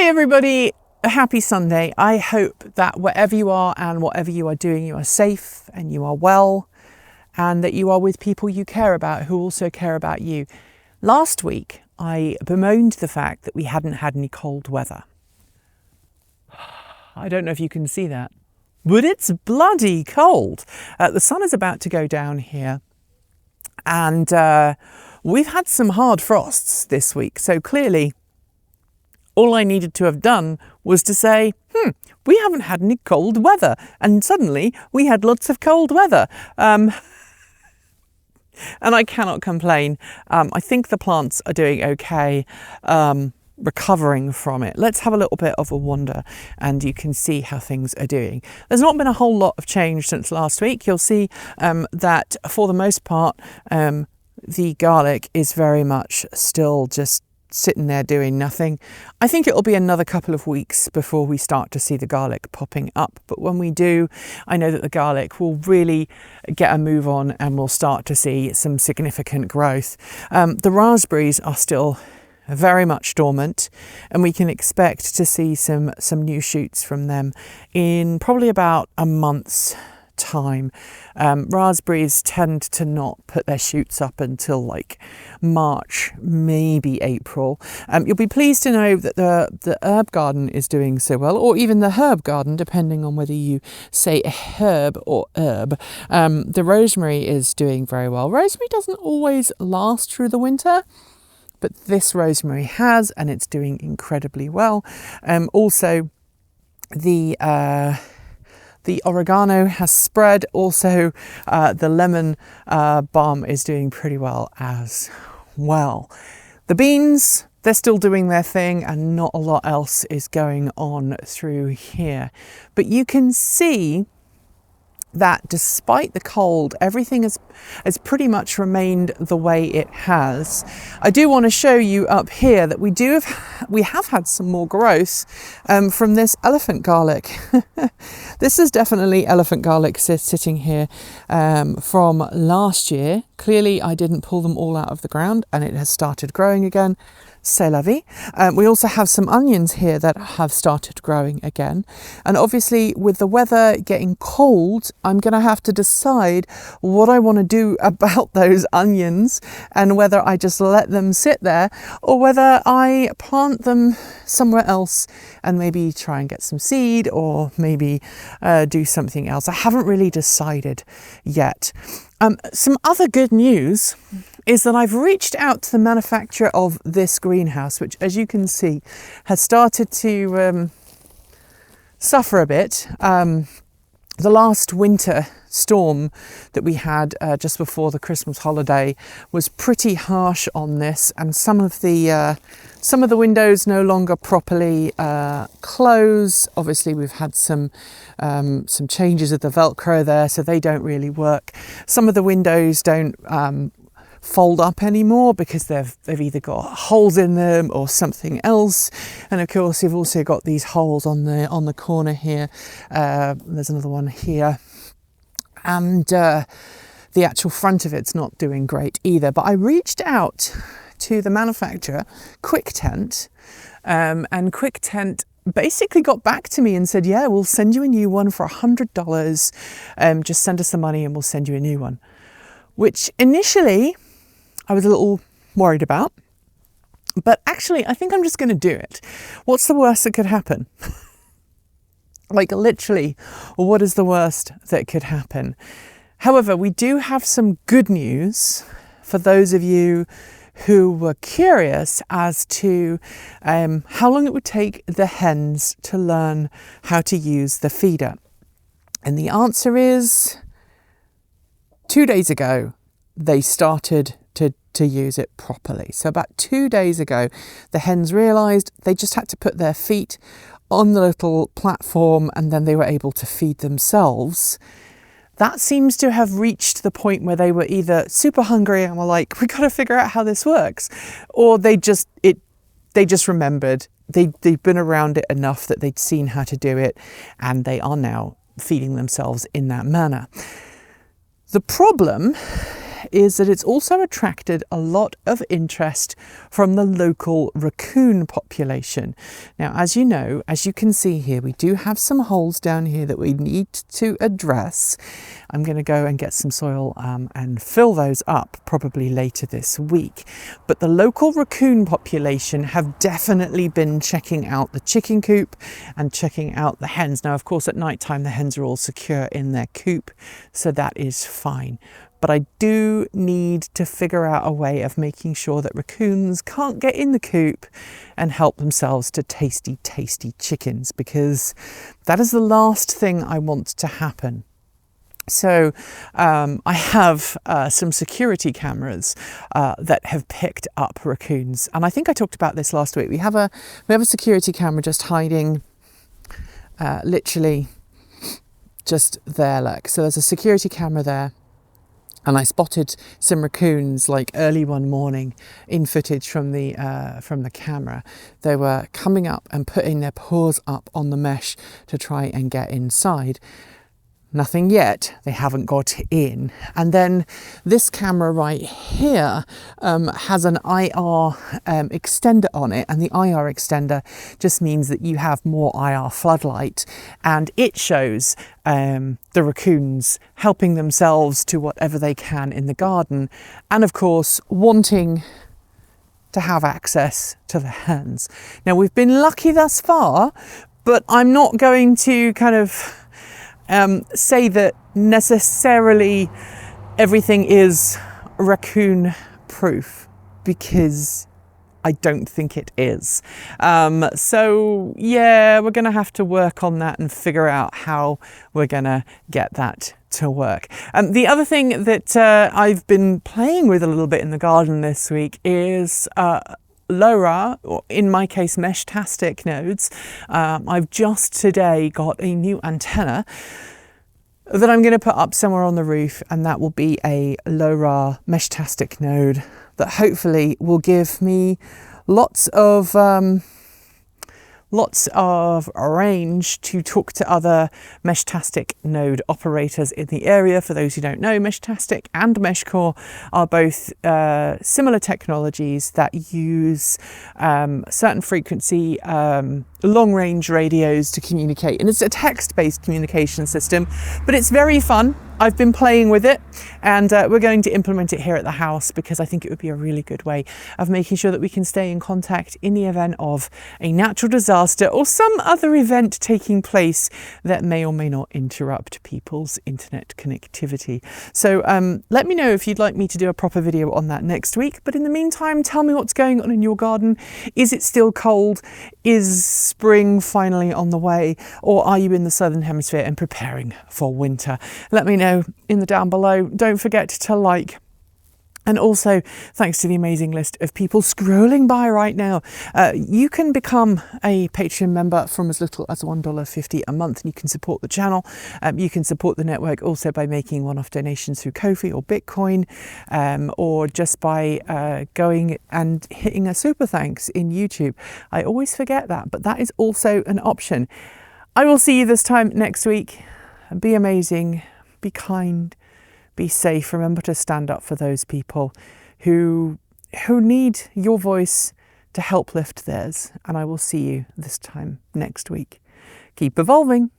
Hey everybody, a happy Sunday. I hope that wherever you are and whatever you are doing, you are safe and you are well and that you are with people you care about who also care about you. Last week, I bemoaned the fact that we hadn't had any cold weather. I don't know if you can see that, but it's bloody cold. The sun is about to go down here and we've had some hard frosts this week. So clearly, all I needed to have done was to say, we haven't had any cold weather. And suddenly we had lots of cold weather. And I cannot complain. I think the plants are doing okay, recovering from it. Let's have a little bit of a wander and you can see how things are doing. There's not been a whole lot of change since last week. You'll see that for the most part, the garlic is very much still just sitting there doing nothing. I think it'll be another couple of weeks before we start to see the garlic popping up. But when we do, I know that the garlic will really get a move on and we'll start to see some significant growth. The raspberries are still very much dormant and we can expect to see some new shoots from them in probably about a month's time. Raspberries tend to not put their shoots up until like March, maybe April. You'll be pleased to know that the herb garden is doing so well, or even the herb garden, depending on whether you say herb or herb. The rosemary is doing very well. Rosemary doesn't always last through the winter, but this rosemary has, and it's doing incredibly well. Also, the oregano has spread. Also, the lemon balm is doing pretty well as well. The beans, they're still doing their thing and not a lot else is going on through here. But you can see that despite the cold, everything has pretty much remained the way it has. I do want to show you up here that we have had some more growth from this elephant garlic. This is definitely elephant garlic sitting here from last year. Clearly I didn't pull them all out of the ground and it has started growing again. C'est la vie. We also have some onions here that have started growing again. And obviously with the weather getting cold, I'm going to have to decide what I want to do about those onions and whether I just let them sit there or whether I plant them somewhere else and maybe try and get some seed or maybe do something else. I haven't really decided yet. Some other good news is that I've reached out to the manufacturer of this greenhouse, which as you can see has started to suffer a bit. The last winter storm that we had just before the Christmas holiday was pretty harsh on this, and some of the windows no longer properly close. Obviously, we've had some changes of the Velcro there, so they don't really work. Some of the windows don't fold up anymore because they've either got holes in them or something else. And of course you've also got these holes on the corner here. There's another one here, and the actual front of it's not doing great either. But I reached out to the manufacturer, Quick Tent, and Quick Tent basically got back to me and said, yeah, we'll send you a new one for $100. Just send us the money and we'll send you a new one. Which initially I was a little worried about, but actually I think I'm just going to do it. What's the worst that could happen? Like literally, what is the worst that could happen? However, we do have some good news for those of you who were curious as to how long it would take the hens to learn how to use the feeder. And the answer is 2 days ago, they started to use it properly. So about 2 days ago, the hens realised they just had to put their feet on the little platform and then they were able to feed themselves. That seems to have reached the point where they were either super hungry and were like, we got to figure out how this works, or they just remembered they'd been around it enough that they'd seen how to do it and they are now feeding themselves in that manner. The problem is that it's also attracted a lot of interest from the local raccoon population. Now, as you know, as you can see here, we do have some holes down here that we need to address. I'm going to go and get some soil and fill those up probably later this week. But the local raccoon population have definitely been checking out the chicken coop and checking out the hens. Now, of course, at night time, the hens are all secure in their coop, so that is fine. But I do need to figure out a way of making sure that raccoons can't get in the coop and help themselves to tasty, tasty chickens, because that is the last thing I want to happen. So I have some security cameras that have picked up raccoons, and I think I talked about this last week. We have a security camera just hiding, literally just there. Look, so there's a security camera there, and I spotted some raccoons like early one morning in footage from the camera. They were coming up and putting their paws up on the mesh to try and get inside. Nothing yet, they haven't got in. And then this camera right here has an IR extender on it, and the IR extender just means that you have more IR floodlight, and it shows the raccoons helping themselves to whatever they can in the garden, and of course wanting to have access to the hens. Now, we've been lucky thus far, but I'm not going to kind of say that necessarily everything is raccoon proof, because I don't think it is. So yeah, we're going to have to work on that and figure out how we're going to get that to work. The other thing that I've been playing with a little bit in the garden this week is LoRa, or in my case Meshtastic nodes. I've just today got a new antenna that I'm going to put up somewhere on the roof, and that will be a LoRa Meshtastic node that hopefully will give me lots of range to talk to other Meshtastic node operators in the area. For those who don't know, Meshtastic and Meshcore are both similar technologies that use certain frequency long-range radios to communicate, and it's a text-based communication system, but it's very fun. I've been playing with it, and we're going to implement it here at the house because I think it would be a really good way of making sure that we can stay in contact in the event of a natural disaster or some other event taking place that may or may not interrupt people's internet connectivity. So let me know if you'd like me to do a proper video on that next week. But in the meantime, tell me what's going on in your garden. Is it still cold? Is spring finally on the way? Or are you in the southern hemisphere and preparing for winter? Let me know in the down below. Don't forget to like. And also, thanks to the amazing list of people scrolling by right now, you can become a Patreon member from as little as $1.50 a month, and you can support the channel. You can support the network also by making one-off donations through Ko-fi or Bitcoin, or just by going and hitting a super thanks in YouTube. I always forget that, but that is also an option. I will see you this time next week. Be amazing, be kind, be safe. Remember to stand up for those people who need your voice to help lift theirs. And I will see you this time next week. Keep evolving.